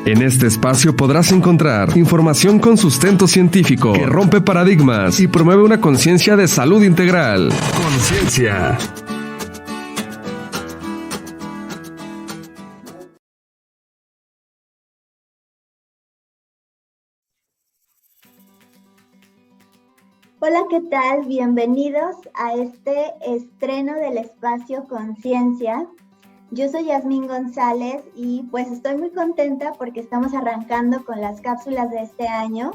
En este espacio podrás encontrar información con sustento científico que rompe paradigmas y promueve una conciencia de salud integral. Conciencia. Hola, ¿qué tal? Bienvenidos a este estreno del espacio Conciencia. Yo soy Yasmín González y pues estoy muy contenta porque estamos arrancando con las cápsulas de este año.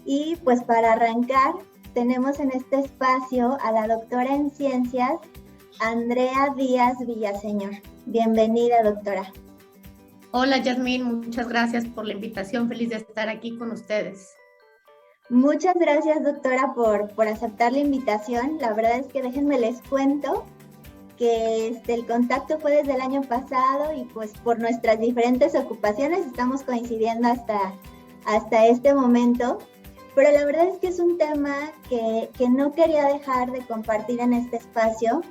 Y pues para arrancar tenemos en este espacio a la doctora en ciencias, Andrea Díaz Villaseñor. Bienvenida, doctora. Hola, Yasmín, muchas gracias por la invitación. Feliz de estar aquí con ustedes. Muchas gracias, doctora, por aceptar la invitación. La verdad es que déjenme les cuento que el contacto fue desde el año pasado y pues por nuestras diferentes ocupaciones estamos coincidiendo hasta este momento. Pero la verdad es que es un tema que no quería dejar de compartir en este espacio.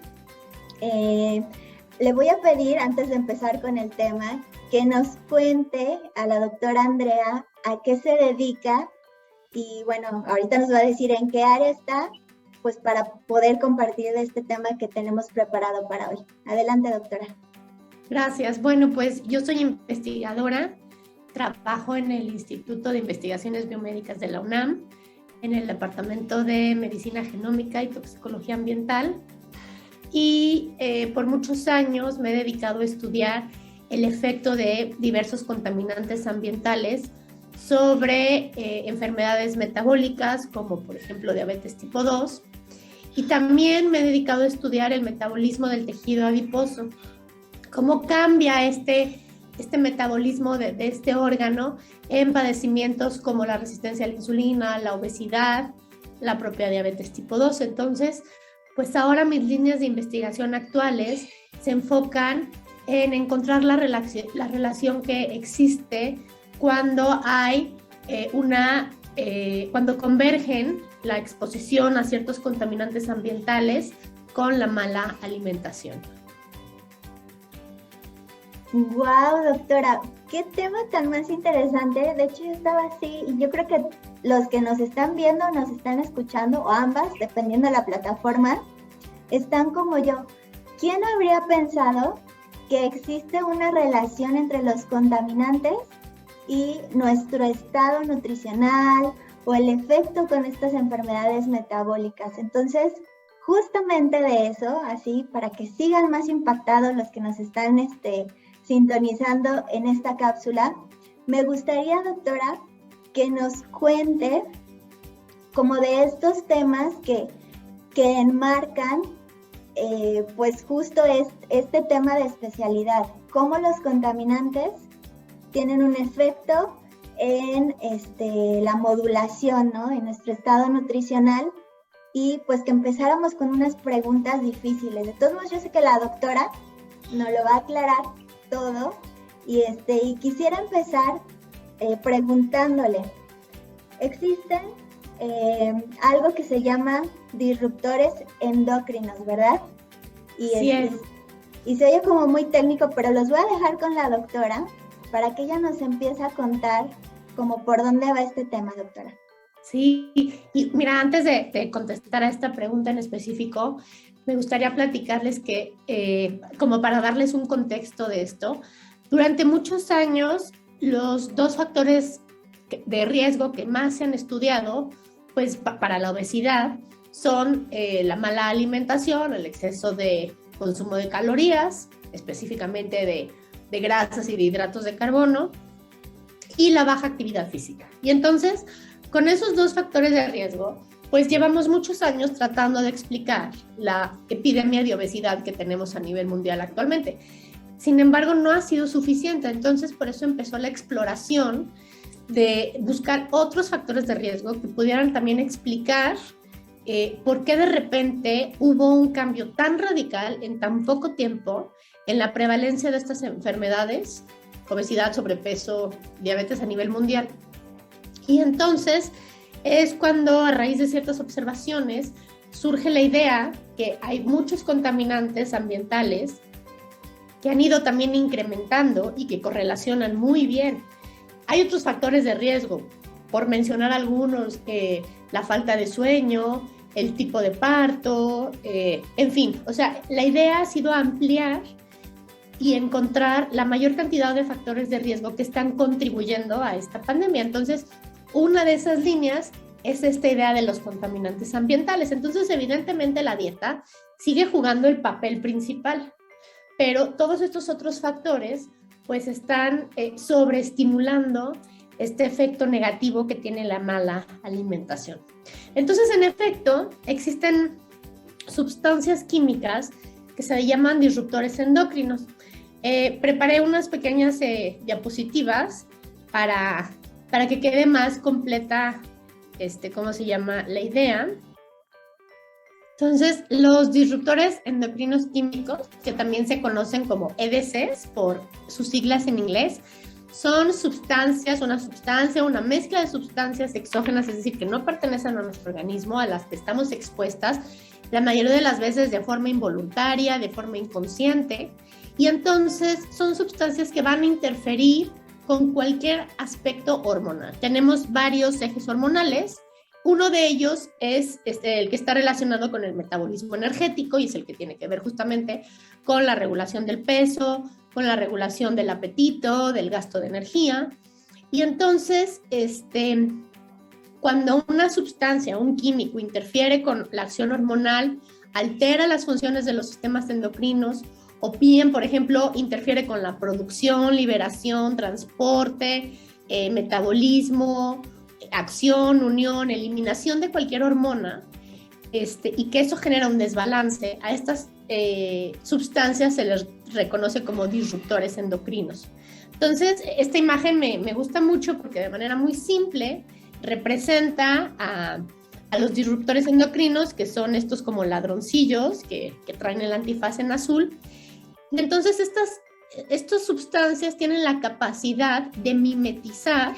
Le voy a pedir, antes de empezar con el tema, que nos cuente a la doctora Andrea a qué se dedica. Y bueno, ahorita nos va a decir en qué área está, pues para poder compartir de este tema que tenemos preparado para hoy. Adelante, doctora. Gracias. Bueno, pues yo soy investigadora, trabajo en el Instituto de Investigaciones Biomédicas de la UNAM, en el Departamento de Medicina Genómica y Toxicología Ambiental, y por muchos años me he dedicado a estudiar el efecto de diversos contaminantes ambientales sobre enfermedades metabólicas, como por ejemplo diabetes tipo 2, y también me he dedicado a estudiar el metabolismo del tejido adiposo, cómo cambia este metabolismo de este órgano en padecimientos como la resistencia a la insulina, la obesidad, la propia diabetes tipo 2. Entonces, pues ahora mis líneas de investigación actuales se enfocan en encontrar la relación que existe cuando hay cuando convergen la exposición a ciertos contaminantes ambientales con la mala alimentación. Wow, doctora, qué tema tan más interesante. De hecho, yo estaba así y yo creo que los que nos están viendo, nos están escuchando, o ambas, dependiendo de la plataforma, están como yo. ¿Quién habría pensado que existe una relación entre los contaminantes y nuestro estado nutricional o el efecto con estas enfermedades metabólicas? Entonces, justamente de eso, así para que sigan más impactados los que nos están sintonizando en esta cápsula, me gustaría, doctora, que nos cuente como de estos temas que enmarcan pues justo este tema de especialidad, cómo los contaminantes tienen un efecto en la modulación, ¿no?, en nuestro estado nutricional, y pues que empezáramos con unas preguntas difíciles. De todos modos, yo sé que la doctora nos lo va a aclarar todo, y quisiera empezar preguntándole, existen algo que se llama disruptores endocrinos, ¿verdad? Y se oye como muy técnico, pero los voy a dejar con la doctora para que ella nos empiece a contar como por dónde va este tema, doctora. Sí, y mira, antes de contestar a esta pregunta en específico, me gustaría platicarles que, como para darles un contexto de esto, durante muchos años los dos factores de riesgo que más se han estudiado, pues para la obesidad, son la mala alimentación, el exceso de consumo de calorías, específicamente de grasas y de hidratos de carbono, y la baja actividad física. Y entonces, con esos dos factores de riesgo, pues llevamos muchos años tratando de explicar la epidemia de obesidad que tenemos a nivel mundial actualmente. Sin embargo, no ha sido suficiente. Entonces, por eso empezó la exploración de buscar otros factores de riesgo que pudieran también explicar por qué de repente hubo un cambio tan radical en tan poco tiempo en la prevalencia de estas enfermedades, obesidad, sobrepeso, diabetes a nivel mundial. Y entonces es cuando, a raíz de ciertas observaciones, surge la idea que hay muchos contaminantes ambientales que han ido también incrementando y que correlacionan muy bien Hay otros factores de riesgo, por mencionar algunos, la falta de sueño, el tipo de parto, en fin, o sea, la idea ha sido ampliar y encontrar la mayor cantidad de factores de riesgo que están contribuyendo a esta pandemia. Entonces, una de esas líneas es esta idea de los contaminantes ambientales. Entonces, evidentemente, la dieta sigue jugando el papel principal, pero todos estos otros factores pues están sobreestimulando este efecto negativo que tiene la mala alimentación. Entonces, en efecto, existen sustancias químicas que se llaman disruptores endocrinos. Preparé unas pequeñas diapositivas para que quede más completa, ¿cómo se llama? La idea. Entonces, los disruptores endocrinos químicos, que también se conocen como EDCs por sus siglas en inglés, son sustancias, una mezcla de sustancias exógenas, es decir, que no pertenecen a nuestro organismo, a las que estamos expuestas, la mayoría de las veces de forma involuntaria, de forma inconsciente, y entonces son sustancias que van a interferir con cualquier aspecto hormonal. Tenemos varios ejes hormonales. Uno de ellos es el que está relacionado con el metabolismo energético y es el que tiene que ver justamente con la regulación del peso, con la regulación del apetito, del gasto de energía. Y entonces, cuando una sustancia, un químico, interfiere con la acción hormonal, altera las funciones de los sistemas endocrinos, o bien, por ejemplo, interfiere con la producción, liberación, transporte, metabolismo, acción, unión, eliminación de cualquier hormona, y que eso genera un desbalance, a estas sustancias se les reconoce como disruptores endocrinos. Entonces, esta imagen me gusta mucho porque de manera muy simple representa a los disruptores endocrinos, que son estos como ladroncillos que traen el antifaz en azul. Entonces, estas sustancias tienen la capacidad de mimetizar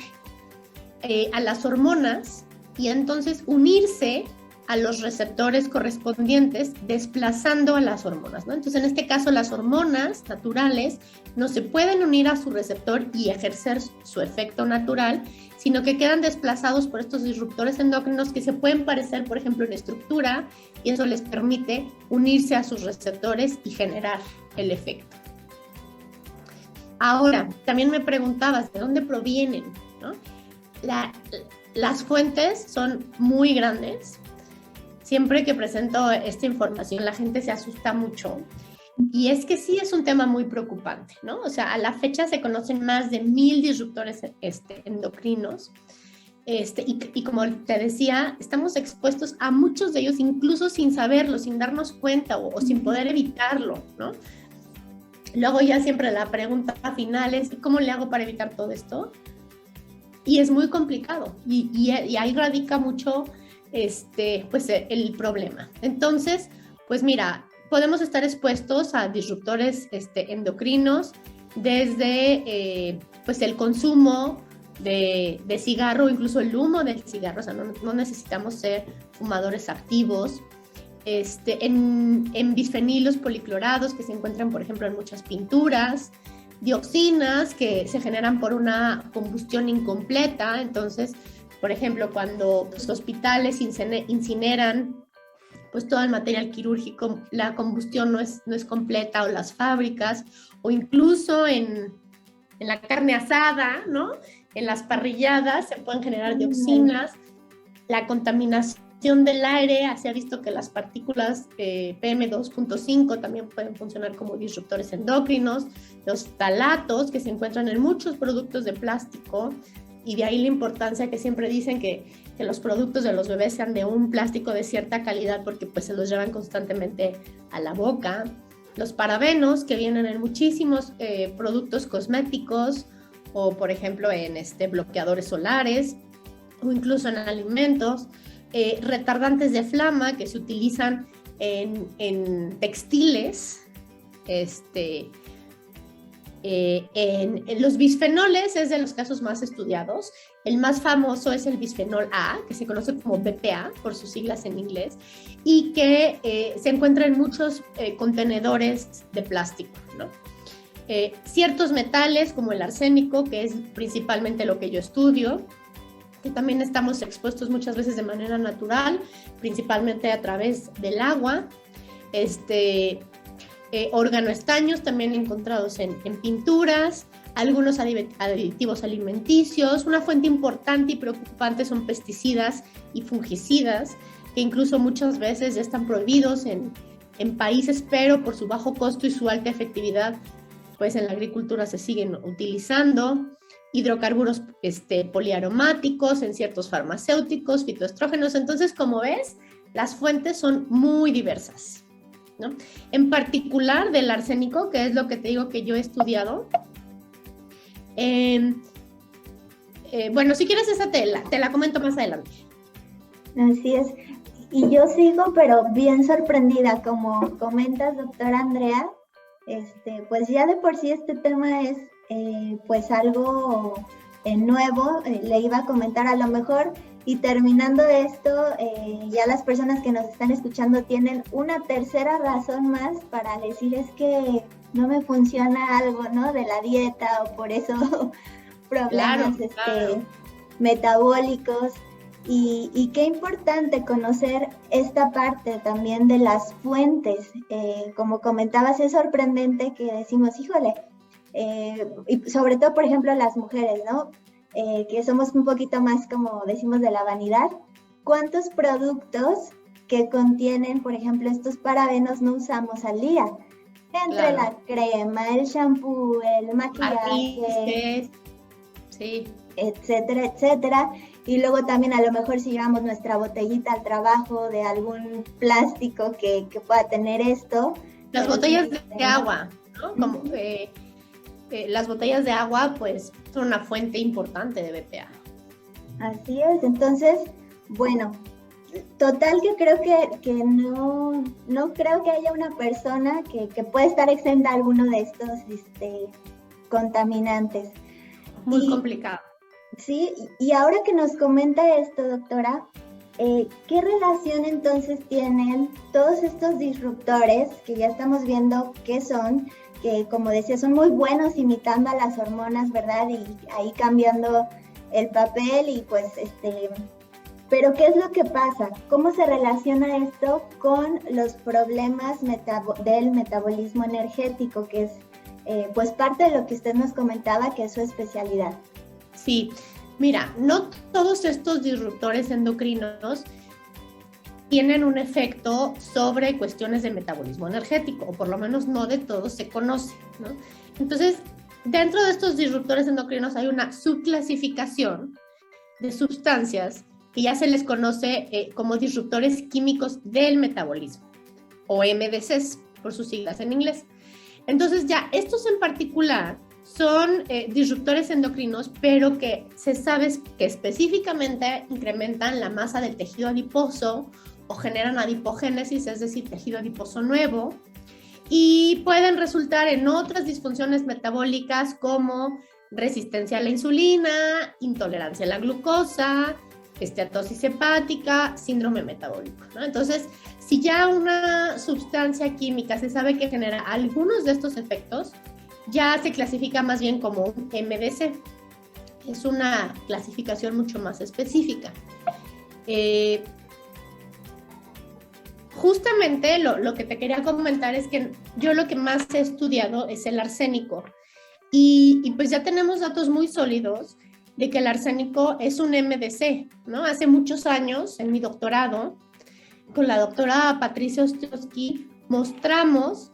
a las hormonas y entonces unirse a los receptores correspondientes, desplazando a las hormonas, ¿no? Entonces, en este caso, las hormonas naturales no se pueden unir a su receptor y ejercer su efecto natural, sino que quedan desplazados por estos disruptores endocrinos que se pueden parecer, por ejemplo, en estructura, y eso les permite unirse a sus receptores y generar el efecto. Ahora, también me preguntabas, ¿de dónde provienen, ¿no? Las fuentes son muy grandes. Siempre que presento esta información, la gente se asusta mucho. Y es que sí es un tema muy preocupante, ¿no? O sea, a la fecha se conocen más de 1000 disruptores endocrinos. Y como te decía, estamos expuestos a muchos de ellos, incluso sin saberlo, sin darnos cuenta o sin poder evitarlo, ¿no? Luego ya siempre la pregunta final es, ¿cómo le hago para evitar todo esto? Y es muy complicado. Y ahí radica mucho pues el problema. Entonces, pues mira, podemos estar expuestos a disruptores endocrinos desde pues el consumo de cigarro, incluso el humo del cigarro. O sea, no necesitamos ser fumadores activos. En bisfenilos policlorados que se encuentran, por ejemplo, en muchas pinturas, dioxinas que se generan por una combustión incompleta. Entonces, por ejemplo, cuando los hospitales incineran pues todo el material quirúrgico, la combustión no es completa, o las fábricas, o incluso en la carne asada, ¿no? En las parrilladas se pueden generar dioxinas. La contaminación del aire, se ha visto que las partículas PM2.5 también pueden funcionar como disruptores endocrinos. Los ftalatos que se encuentran en muchos productos de plástico, y de ahí la importancia que siempre dicen que los productos de los bebés sean de un plástico de cierta calidad, porque pues se los llevan constantemente a la boca. Los parabenos, que vienen en muchísimos productos cosméticos, o por ejemplo en bloqueadores solares, o incluso en alimentos. Retardantes de flama que se utilizan en textiles. En los bisfenoles es de los casos más estudiados. El más famoso es el bisfenol A, que se conoce como BPA por sus siglas en inglés, y que se encuentra en muchos contenedores de plástico, ¿no? ciertos metales como el arsénico, que es principalmente lo que yo estudio, que también estamos expuestos muchas veces de manera natural, principalmente a través del agua, organoestaños también encontrados en pinturas, algunos aditivos alimenticios. Una fuente importante y preocupante son pesticidas y fungicidas, que incluso muchas veces ya están prohibidos en países, pero por su bajo costo y su alta efectividad, pues en la agricultura se siguen utilizando. Hidrocarburos poliaromáticos en ciertos farmacéuticos, fitoestrógenos. Entonces, como ves, las fuentes son muy diversas, ¿no? En particular del arsénico, que es lo que te digo que yo he estudiado. Bueno, si quieres esa te la comento más adelante. Así es. Y yo sigo, pero bien sorprendida, como comentas, doctora Andrea, pues ya de por sí este tema es pues algo nuevo. Le iba a comentar a lo mejor, y terminando esto, ya las personas que nos están escuchando tienen una tercera razón más para decir es que no me funciona algo, ¿no? De la dieta, o por eso problemas claro. metabólicos. Y qué importante conocer esta parte también de las fuentes. Como comentabas, es sorprendente que decimos, híjole, y sobre todo, por ejemplo, las mujeres, ¿no? Que somos un poquito más, como decimos, de la vanidad. ¿Cuántos productos que contienen, por ejemplo, estos parabenos no usamos al día? Entre la crema, el shampoo, el maquillaje, sí, etcétera, etcétera. Y luego también a lo mejor si llevamos nuestra botellita al trabajo de algún plástico que pueda tener esto. Las botellas de agua, ¿no? Como las botellas de agua, pues, son una fuente importante de BPA. Así es. Entonces, bueno, total que creo que no creo que haya una persona que pueda estar exenta a alguno de estos contaminantes. Muy complicado. Sí, y ahora que nos comenta esto, doctora, ¿qué relación entonces tienen todos estos disruptores que ya estamos viendo qué son, que como decía son muy buenos imitando a las hormonas, ¿verdad? Y ahí cambiando el papel y pues pero ¿qué es lo que pasa? ¿Cómo se relaciona esto con los problemas del metabolismo energético, que es pues parte de lo que usted nos comentaba, que es su especialidad? Sí, mira, no todos estos disruptores endocrinos tienen un efecto sobre cuestiones de metabolismo energético, o por lo menos no de todos se conoce, ¿no? Entonces, dentro de estos disruptores endocrinos hay una subclasificación de sustancias que ya se les conoce como disruptores químicos del metabolismo, o MDCs, por sus siglas en inglés. Entonces, ya estos en particular son disruptores endocrinos, pero que se sabe que específicamente incrementan la masa del tejido adiposo o generan adipogénesis, es decir, tejido adiposo nuevo, y pueden resultar en otras disfunciones metabólicas como resistencia a la insulina, intolerancia a la glucosa, esteatosis hepática, síndrome metabólico, ¿no? Entonces, si ya una sustancia química se sabe que genera algunos de estos efectos, ya se clasifica más bien como un MDC. Es una clasificación mucho más específica. Justamente lo que te quería comentar es que yo lo que más he estudiado es el arsénico. Y pues ya tenemos datos muy sólidos de que el arsénico es un MDC, ¿no? Hace muchos años, en mi doctorado, con la doctora Patricia Ostrowski, mostramos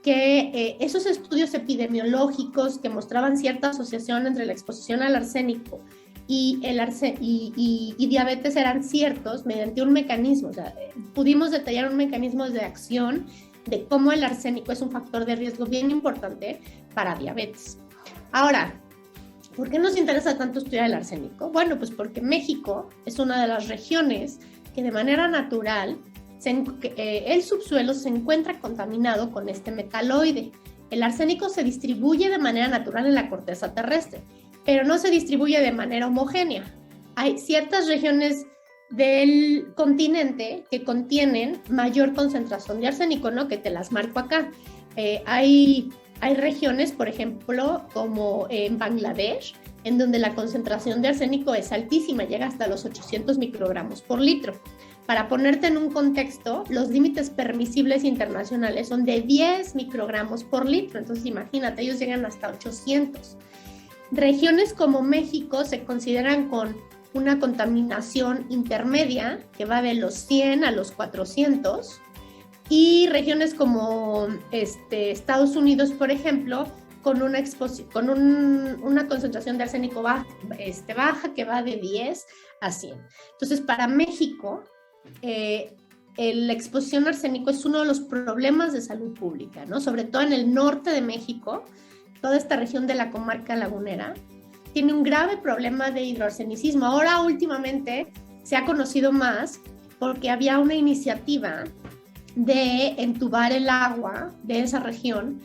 que esos estudios epidemiológicos que mostraban cierta asociación entre la exposición al arsénico y diabetes eran ciertos mediante un mecanismo. O sea, pudimos detallar un mecanismo de acción de cómo el arsénico es un factor de riesgo bien importante para diabetes. Ahora, ¿por qué nos interesa tanto estudiar el arsénico? Bueno, pues porque México es una de las regiones que de manera natural el subsuelo se encuentra contaminado con este metaloide. El arsénico se distribuye de manera natural en la corteza terrestre, pero no se distribuye de manera homogénea. Hay ciertas regiones del continente que contienen mayor concentración de arsénico, ¿no? Que te las marco acá. Hay Hay regiones, por ejemplo, como en Bangladesh, en donde la concentración de arsénico es altísima, llega hasta los 800 microgramos por litro. Para ponerte en un contexto, los límites permisibles internacionales son de 10 microgramos por litro, entonces imagínate, ellos llegan hasta 800. Regiones como México se consideran con una contaminación intermedia que va de los 100 a los 400, y regiones como Estados Unidos, por ejemplo, con una concentración de arsénico baja que va de 10 a 100. Entonces, para México, la exposición a arsénico es uno de los problemas de salud pública, ¿no? Sobre todo en el norte de México, toda esta región de la comarca lagunera tiene un grave problema de hidroarsenicismo. Ahora, últimamente, se ha conocido más porque había una iniciativa de entubar el agua de esa región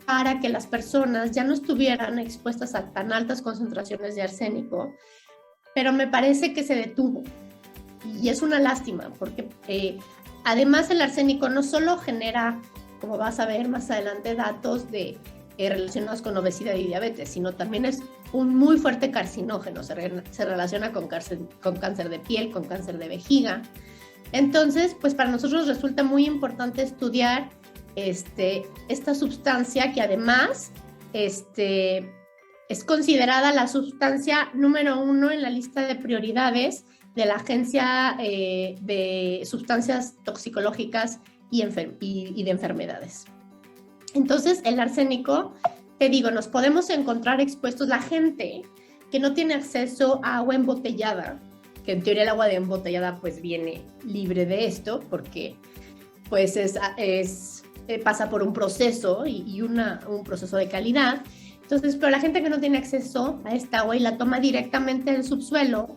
para que las personas ya no estuvieran expuestas a tan altas concentraciones de arsénico, pero me parece que se detuvo. Y es una lástima, porque además el arsénico no solo genera, como vas a ver más adelante, datos relacionados con obesidad y diabetes, sino también es un muy fuerte carcinógeno, se relaciona con cáncer de piel, con cáncer de vejiga. Entonces, pues para nosotros resulta muy importante estudiar esta sustancia que además es considerada la sustancia número 1 en la lista de prioridades de la Agencia de Sustancias Toxicológicas y de Enfermedades. Entonces, el arsénico, te digo, nos podemos encontrar expuestos la gente que no tiene acceso a agua embotellada, que en teoría el agua embotellada pues viene libre de esto, porque pues pasa por un proceso y un proceso de calidad. Entonces, pero la gente que no tiene acceso a esta agua y la toma directamente del subsuelo,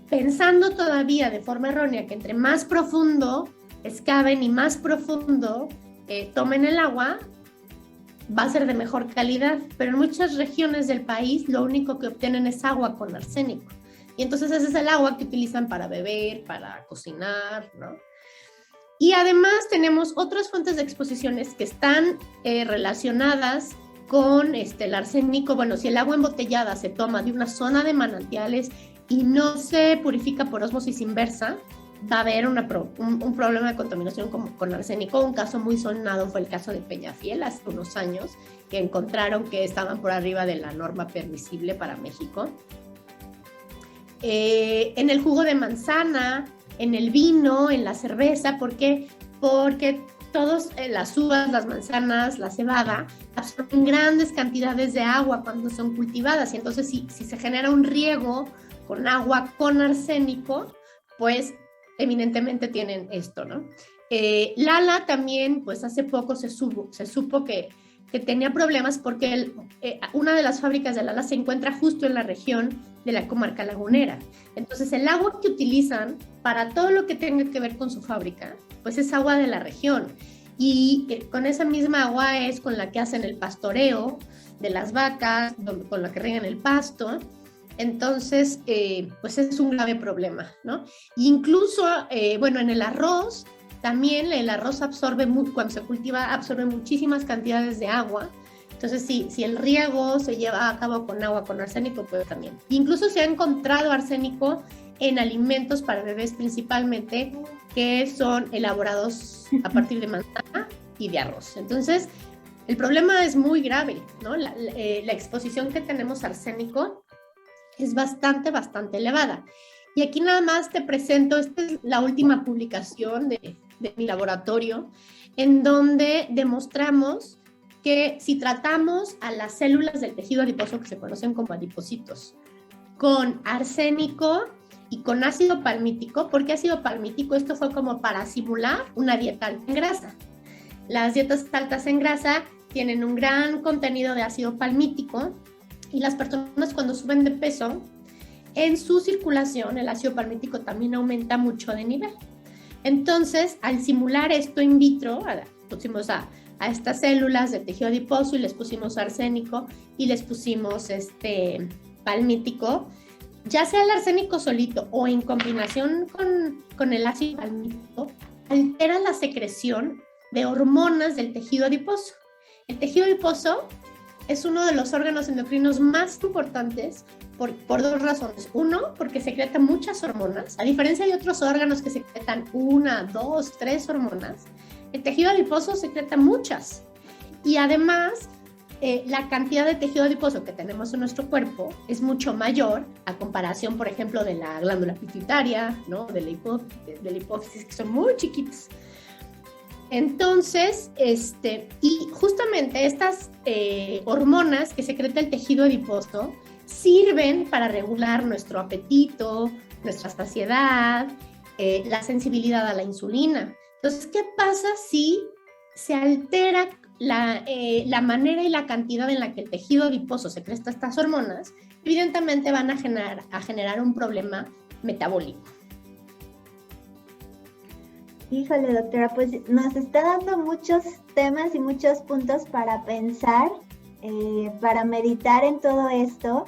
pensando todavía de forma errónea que entre más profundo excaven y más profundo tomen el agua, va a ser de mejor calidad. Pero en muchas regiones del país lo único que obtienen es agua con arsénico. Y entonces ese es el agua que utilizan para beber, para cocinar, ¿no? Y además tenemos otras fuentes de exposiciones que están relacionadas con el arsénico. Bueno, si el agua embotellada se toma de una zona de manantiales y no se purifica por ósmosis inversa, va a haber un problema de contaminación con arsénico. Un caso muy sonado fue el caso de Peñafiel hace unos años, que encontraron que estaban por arriba de la norma permisible para México. En el jugo de manzana, en el vino, en la cerveza. ¿Por qué? Porque todas las uvas, las manzanas, la cebada absorben grandes cantidades de agua cuando son cultivadas, y entonces si se genera un riego con agua con arsénico, pues evidentemente tienen esto, ¿no? Lala también, pues hace poco se supo que tenía problemas porque una de las fábricas de Lala se encuentra justo en la región de la comarca lagunera. Entonces el agua que utilizan para todo lo que tenga que ver con su fábrica, pues es agua de la región. Y con esa misma agua es con la que hacen el pastoreo de las vacas, con la que riegan el pasto. Entonces, pues es un grave problema, ¿no? Incluso, bueno, en el arroz, también el arroz cuando se cultiva, absorbe muchísimas cantidades de agua. Entonces, si el riego se lleva a cabo con agua con arsénico, pues también. Incluso se ha encontrado arsénico en alimentos para bebés principalmente, que son elaborados a partir de manzana y de arroz. Entonces, el problema es muy grave, ¿no? La exposición que tenemos a arsénico es bastante elevada. Y aquí nada más te presento, esta es la última publicación de mi laboratorio, en donde demostramos que si tratamos a las células del tejido adiposo, que se conocen como adipocitos, con arsénico y con ácido palmítico. ¿Por qué ácido palmítico? Esto fue como para simular una dieta alta en grasa. Las dietas altas en grasa tienen un gran contenido de ácido palmítico, y las personas cuando suben de peso, en su circulación el ácido palmítico también aumenta mucho de nivel. Entonces, al simular esto in vitro, pusimos a estas células de tejido adiposo y les pusimos arsénico y les pusimos palmítico, ya sea el arsénico solito o en combinación con el ácido palmítico, altera la secreción de hormonas del tejido adiposo. El tejido adiposo es uno de los órganos endocrinos más importantes por dos razones. Uno, porque secreta muchas hormonas. A diferencia de otros órganos que secretan 1, 2, 3 hormonas, el tejido adiposo secreta muchas. Y además, la cantidad de tejido adiposo que tenemos en nuestro cuerpo es mucho mayor a comparación, por ejemplo, de la glándula pituitaria, ¿no? de la hipófisis, que son muy chiquitas. Entonces, y justamente estas hormonas que secreta el tejido adiposo sirven para regular nuestro apetito, nuestra saciedad, la sensibilidad a la insulina. Entonces, ¿qué pasa si se altera la manera y la cantidad en la que el tejido adiposo secreta estas hormonas? Evidentemente van a generar un problema metabólico. Híjole, doctora, pues nos está dando muchos temas y muchos puntos para pensar, para meditar en todo esto.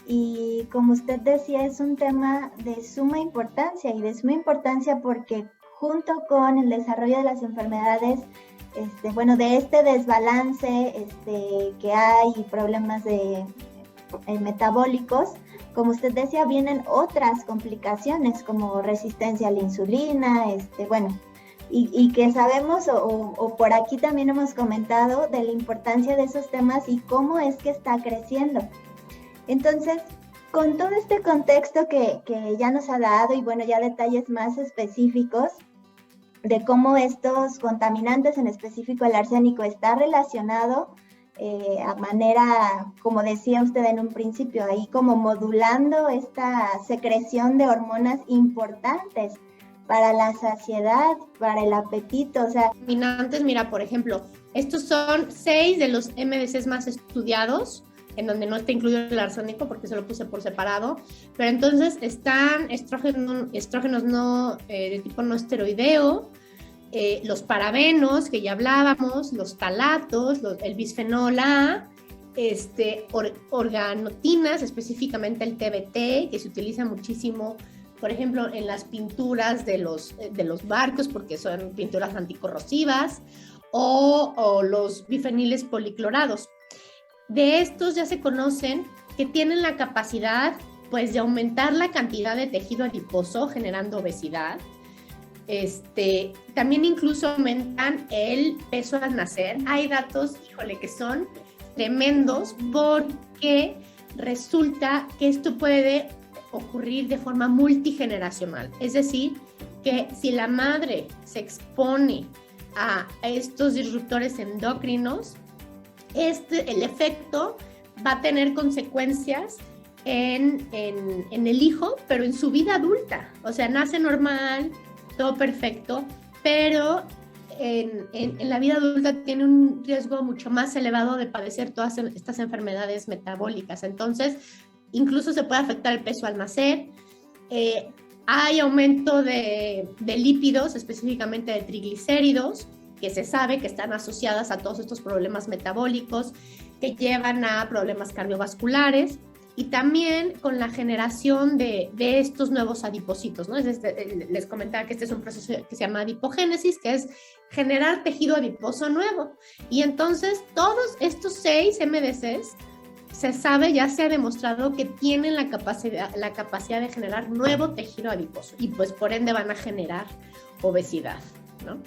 Y como usted decía, es un tema de suma importancia, y de suma importancia porque junto con el desarrollo de las enfermedades, de este desbalance que hay y problemas metabólicos, como usted decía, vienen otras complicaciones como resistencia a la insulina, y que sabemos o por aquí también hemos comentado de la importancia de esos temas y cómo es que está creciendo. Entonces, con todo este contexto que ya nos ha dado y ya detalles más específicos de cómo estos contaminantes, en específico el arsénico, está relacionado a manera, como decía usted en un principio, ahí como modulando esta secreción de hormonas importantes para la saciedad, para el apetito, o sea... Contaminantes, mira, por ejemplo, estos son 6 de los MDCs más estudiados, en donde no está incluido el arsénico porque se lo puse por separado, pero entonces están estrógenos no, de tipo no esteroideo, los parabenos, que ya hablábamos, los talatos, el bisfenol A, organotinas, específicamente el TBT, que se utiliza muchísimo, por ejemplo, en las pinturas de los barcos, porque son pinturas anticorrosivas, o los bifeniles policlorados. De estos ya se conocen que tienen la capacidad, pues, de aumentar la cantidad de tejido adiposo, generando obesidad. También incluso aumentan el peso al nacer. Hay datos, que son tremendos, porque resulta que esto puede ocurrir de forma multigeneracional. Es decir, que si la madre se expone a estos disruptores endocrinos, el efecto va a tener consecuencias en el hijo, pero en su vida adulta. O sea, nace normal, todo perfecto, pero en la vida adulta tiene un riesgo mucho más elevado de padecer todas estas enfermedades metabólicas. Entonces, incluso se puede afectar el peso al nacer. Hay aumento de lípidos, específicamente de triglicéridos, que se sabe que están asociadas a todos estos problemas metabólicos que llevan a problemas cardiovasculares, y también con la generación de estos nuevos adipocitos, ¿no? Les comentaba que este es un proceso que se llama adipogénesis, que es generar tejido adiposo nuevo. Y entonces todos estos 6 MDCs se sabe, ya se ha demostrado que tienen la capacidad de generar nuevo tejido adiposo, y pues por ende van a generar obesidad, ¿no?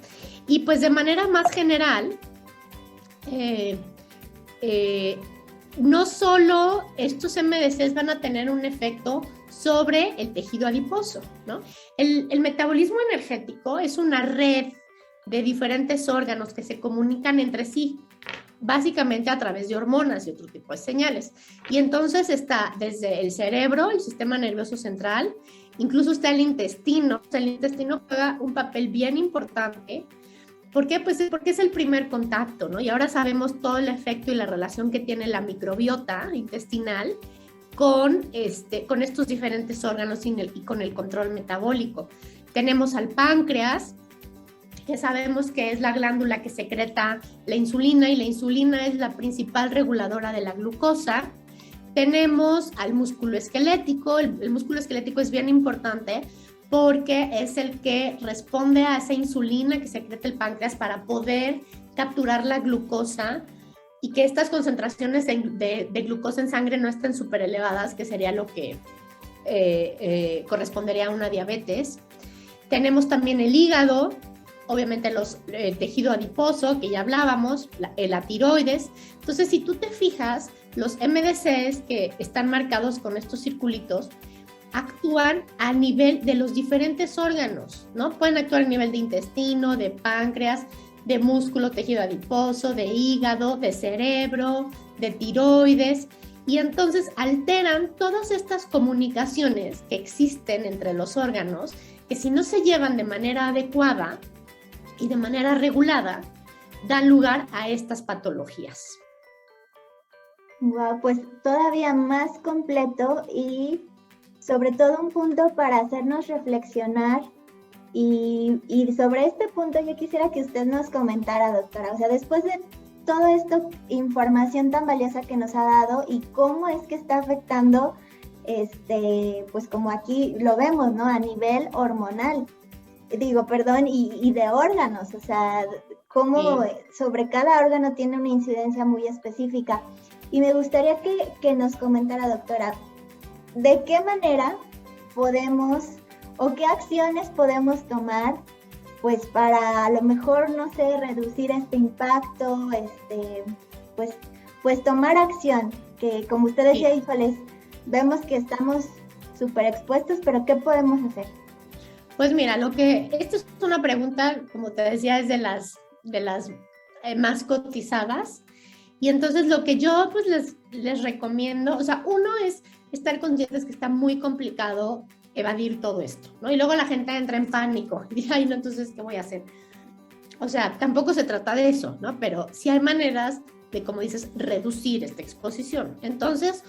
Y pues de manera más general, no solo estos MDCs van a tener un efecto sobre el tejido adiposo, ¿no? El metabolismo energético es una red de diferentes órganos que se comunican entre sí, básicamente a través de hormonas y otro tipo de señales. Y entonces está desde el cerebro, el sistema nervioso central, incluso está el intestino. O sea, el intestino juega un papel bien importante. ¿Por qué? Pues porque es el primer contacto, ¿no? Y ahora sabemos todo el efecto y la relación que tiene la microbiota intestinal con estos diferentes órganos y con el control metabólico. Tenemos al páncreas, que sabemos que es la glándula que secreta la insulina, y la insulina es la principal reguladora de la glucosa. Tenemos al músculo esquelético. El músculo esquelético es bien importante porque es el que responde a esa insulina que secreta el páncreas para poder capturar la glucosa y que estas concentraciones de glucosa en sangre no estén súper elevadas, que sería lo que correspondería a una diabetes. Tenemos también el hígado, obviamente el tejido adiposo, que ya hablábamos, la tiroides. Entonces, si tú te fijas, los MDCs que están marcados con estos circulitos actúan a nivel de los diferentes órganos, ¿no? Pueden actuar a nivel de intestino, de páncreas, de músculo, tejido adiposo, de hígado, de cerebro, de tiroides, y entonces alteran todas estas comunicaciones que existen entre los órganos, que si no se llevan de manera adecuada y de manera regulada, dan lugar a estas patologías. Wow, pues todavía más completo y sobre todo un punto para hacernos reflexionar y sobre este punto yo quisiera que usted nos comentara, doctora, o sea, después de toda esta información tan valiosa que nos ha dado y cómo es que está afectando, pues como aquí lo vemos, ¿no? A nivel hormonal, y de órganos, o sea, cómo sobre cada órgano tiene una incidencia muy específica. Y me gustaría que nos comentara, doctora, ¿de qué manera podemos o qué acciones podemos tomar pues para a lo mejor, no sé, reducir este impacto, pues tomar acción? Que como usted decía, híjoles, vemos que estamos súper expuestos, pero ¿qué podemos hacer? Pues mira, esto es una pregunta, como te decía, es de las más cotizadas. Y entonces lo que yo pues les recomiendo, o sea, uno es estar conscientes que está muy complicado evadir todo esto, ¿no? Y luego la gente entra en pánico y dice, ay, no, entonces, ¿qué voy a hacer? O sea, tampoco se trata de eso, ¿no? Pero sí hay maneras de, como dices, reducir esta exposición. Entonces,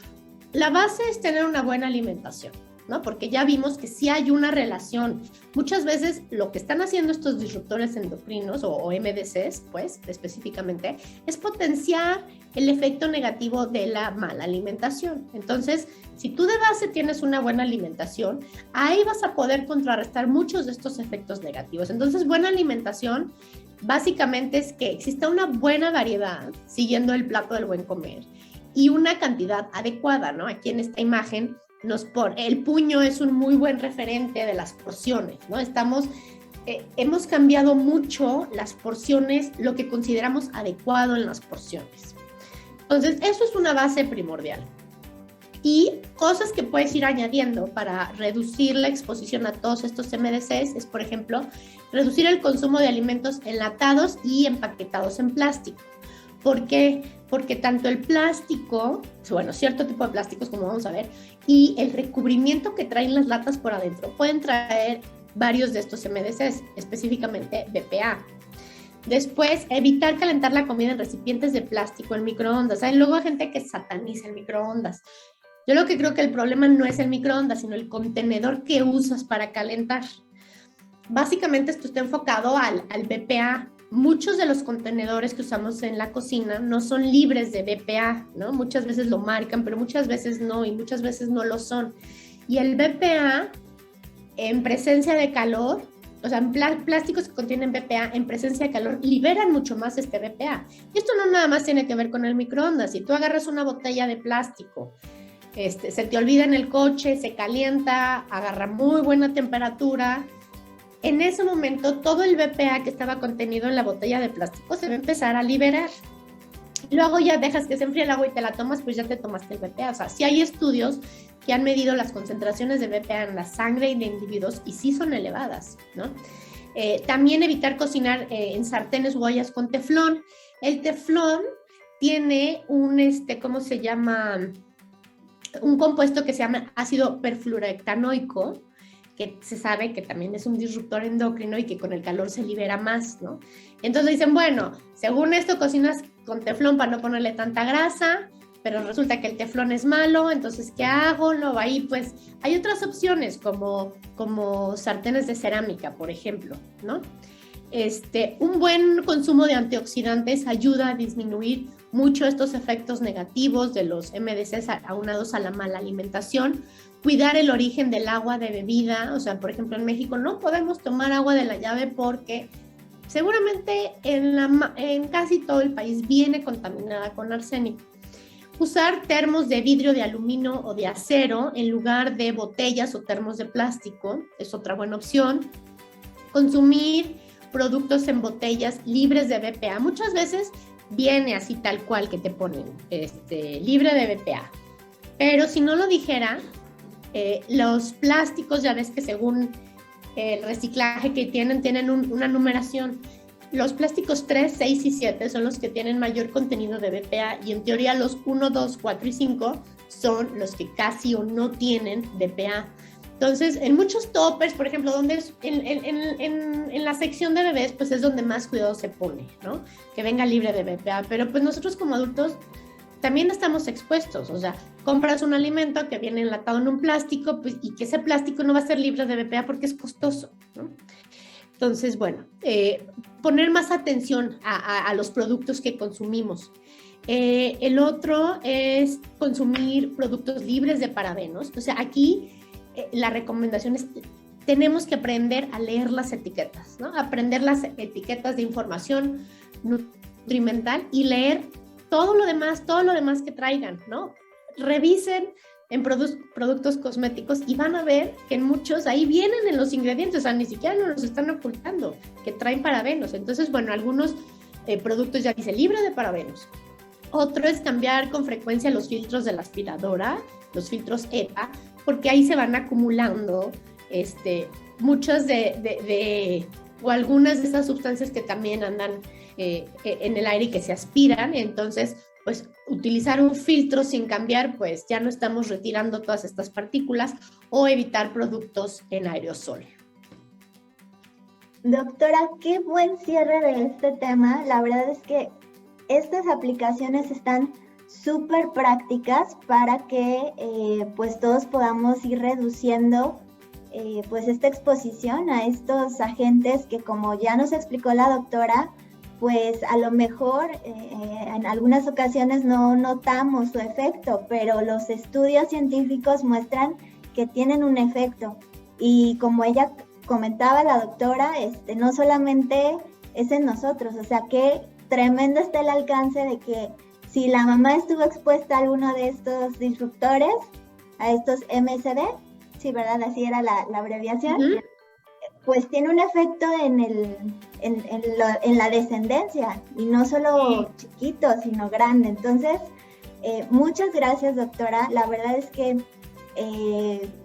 la base es tener una buena alimentación, ¿no? Porque ya vimos que sí hay una relación. Muchas veces lo que están haciendo estos disruptores endocrinos o MDCs, pues, específicamente, es potenciar el efecto negativo de la mala alimentación. Entonces, si tú de base tienes una buena alimentación, ahí vas a poder contrarrestar muchos de estos efectos negativos. Entonces, buena alimentación básicamente es que exista una buena variedad, siguiendo el plato del buen comer, y una cantidad adecuada, ¿no? Aquí en esta imagen el puño es un muy buen referente de las porciones, ¿no? Hemos cambiado mucho las porciones, lo que consideramos adecuado en las porciones. Entonces, eso es una base primordial. Y cosas que puedes ir añadiendo para reducir la exposición a todos estos MDCs es, por ejemplo, reducir el consumo de alimentos enlatados y empaquetados en plástico. ¿Por qué? Porque tanto el plástico, bueno, cierto tipo de plásticos, como vamos a ver, y el recubrimiento que traen las latas por adentro pueden traer varios de estos MDCs, específicamente BPA. Después, evitar calentar la comida en recipientes de plástico en microondas. Hay luego gente que sataniza el microondas. Yo lo que creo que el problema no es el microondas, sino el contenedor que usas para calentar. Básicamente esto está enfocado al BPA. Muchos de los contenedores que usamos en la cocina no son libres de BPA, ¿no? Muchas veces lo marcan, pero muchas veces no, y muchas veces no lo son. Y el BPA, en presencia de calor, o sea, en plásticos que contienen BPA, en presencia de calor, liberan mucho más este BPA. Y esto no nada más tiene que ver con el microondas. Si tú agarras una botella de plástico, se te olvida en el coche, se calienta, agarra muy buena temperatura, en ese momento todo el BPA que estaba contenido en la botella de plástico se va a empezar a liberar. Luego ya dejas que se enfríe el agua y te la tomas, pues ya te tomaste el BPA. O sea, sí hay estudios que han medido las concentraciones de BPA en la sangre de individuos y sí son elevadas, ¿no? También evitar cocinar en sartenes o ollas con teflón. El teflón tiene ¿cómo se llama? Un compuesto que se llama ácido perfluorohectanoico, que se sabe que también es un disruptor endocrino y que con el calor se libera más, ¿no? Entonces dicen, bueno, según esto cocinas con teflón para no ponerle tanta grasa, pero resulta que el teflón es malo, entonces ¿qué hago? No, ahí pues hay otras opciones como sartenes de cerámica, por ejemplo, ¿no? Un buen consumo de antioxidantes ayuda a disminuir mucho estos efectos negativos de los MDCs aunados a la mala alimentación. Cuidar el origen del agua de bebida, o sea, por ejemplo, en México no podemos tomar agua de la llave porque seguramente en casi todo el país viene contaminada con arsénico. Usar termos de vidrio, de aluminio o de acero en lugar de botellas o termos de plástico es otra buena opción. Consumir productos en botellas libres de BPA. Muchas veces viene así tal cual que te ponen libre de BPA. Pero si no lo dijera, los plásticos, ya ves que según el reciclaje que tienen una numeración. Los plásticos 3, 6 y 7 son los que tienen mayor contenido de BPA y en teoría los 1, 2, 4 y 5 son los que casi o no tienen BPA. Entonces, en muchos toppers, por ejemplo, donde en la sección de bebés, pues es donde más cuidado se pone, ¿no? Que venga libre de BPA, pero pues nosotros como adultos también estamos expuestos, o sea, compras un alimento que viene enlatado en un plástico, pues, y que ese plástico no va a ser libre de BPA porque es costoso, ¿no? Entonces, bueno, poner más atención a los productos que consumimos. El otro es consumir productos libres de parabenos. O sea, aquí la recomendación es, tenemos que aprender a leer las etiquetas, ¿no? Aprender las etiquetas de información nutrimental y leer todo lo demás que traigan, ¿no? Revisen en productos cosméticos y van a ver que en muchos ahí vienen en los ingredientes, o sea, ni siquiera nos los están ocultando, que traen parabenos. Entonces, bueno, algunos productos ya dice libre de parabenos. Otro es cambiar con frecuencia los filtros de la aspiradora, los filtros EPA, porque ahí se van acumulando muchas o algunas de esas sustancias que también andan en el aire y que se aspiran. Entonces, pues utilizar un filtro sin cambiar, pues ya no estamos retirando todas estas partículas, o evitar productos en aerosol. Doctora, qué buen cierre de este tema. La verdad es que estas aplicaciones están súper prácticas para que pues todos podamos ir reduciendo pues esta exposición a estos agentes que, como ya nos explicó la doctora, pues a lo mejor en algunas ocasiones no notamos su efecto, pero los estudios científicos muestran que tienen un efecto. Y como ella comentaba, la doctora, no solamente es en nosotros, o sea, que tremendo está el alcance de que si la mamá estuvo expuesta a alguno de estos disruptores, a estos MSD, sí, ¿verdad? Así era la abreviación. Uh-huh. Pues tiene un efecto en la descendencia, y no solo chiquito, sino grande. Entonces, muchas gracias, doctora. La verdad es que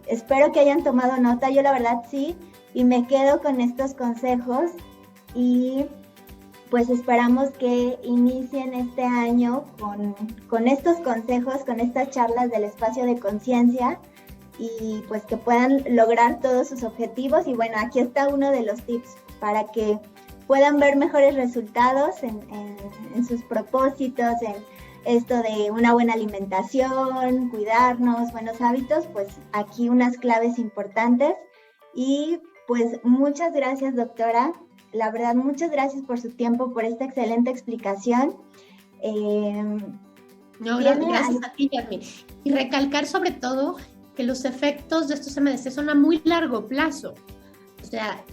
espero que hayan tomado nota. Yo la verdad sí, y me quedo con estos consejos, y pues esperamos que inicien este año con estos consejos, con estas charlas del espacio de conciencia, y pues que puedan lograr todos sus objetivos. Y bueno, aquí está uno de los tips para que puedan ver mejores resultados en sus propósitos, en esto de una buena alimentación, cuidarnos, buenos hábitos. Pues aquí unas claves importantes. Y pues muchas gracias, doctora. La verdad, muchas gracias por su tiempo, por esta excelente explicación. No, gracias a ti, Yasmin. Y recalcar sobre todo que los efectos de estos MSD son a muy largo plazo. O sea,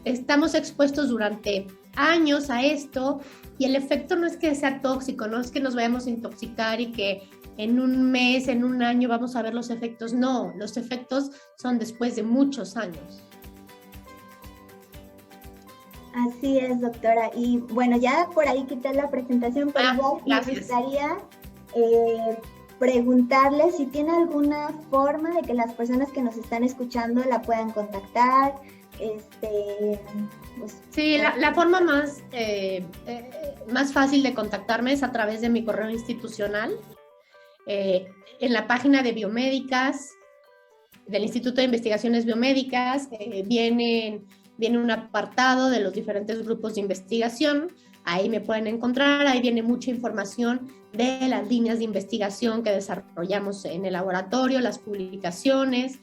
estamos expuestos durante años a esto, y el efecto no es que sea tóxico, no es que nos vayamos a intoxicar y que en un mes, en un año vamos a ver los efectos. No, los efectos son después de muchos años. Así es, doctora. Y bueno, ya por ahí quité la presentación, pero me gustaría preguntarle si tiene alguna forma de que las personas que nos están escuchando la puedan contactar. Pues, sí, la forma más fácil de contactarme es a través de mi correo institucional. En la página de Biomédicas, del Instituto de Investigaciones Biomédicas, viene un apartado de los diferentes grupos de investigación. Ahí me pueden encontrar, ahí viene mucha información de las líneas de investigación que desarrollamos en el laboratorio, las publicaciones,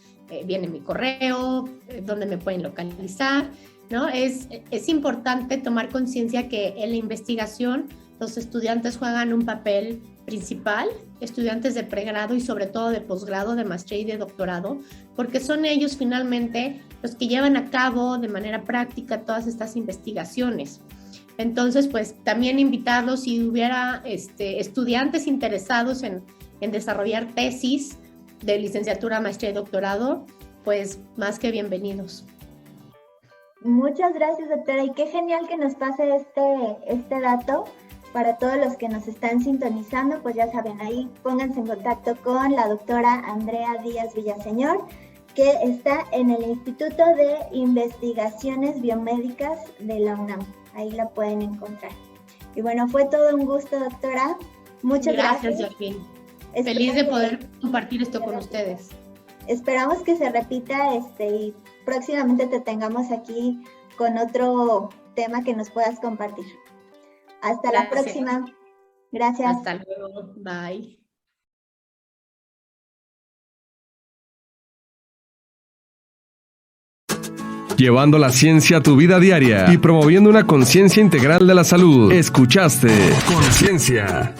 viene mi correo, donde me pueden localizar, ¿no? Es importante tomar conciencia que en la investigación los estudiantes juegan un papel principal, estudiantes de pregrado y sobre todo de posgrado, de maestría y de doctorado, porque son ellos finalmente los que llevan a cabo de manera práctica todas estas investigaciones. Entonces, pues también invitarlos, si hubiera estudiantes interesados en desarrollar tesis de licenciatura, maestría y doctorado, pues más que bienvenidos. Muchas gracias, doctora, y qué genial que nos pase este dato para todos los que nos están sintonizando. Pues ya saben, ahí pónganse en contacto con la doctora Andrea Díaz Villaseñor, que está en el Instituto de Investigaciones Biomédicas de la UNAM. Ahí la pueden encontrar. Y bueno, fue todo un gusto, doctora. Muchas gracias. Gracias, Joaquín. Feliz de poder compartir esto con ustedes. Esperamos que se repita y próximamente te tengamos aquí con otro tema que nos puedas compartir. Hasta la próxima. Gracias. Hasta luego. Bye. Llevando la ciencia a tu vida diaria y promoviendo una conciencia integral de la salud. Escuchaste Conciencia.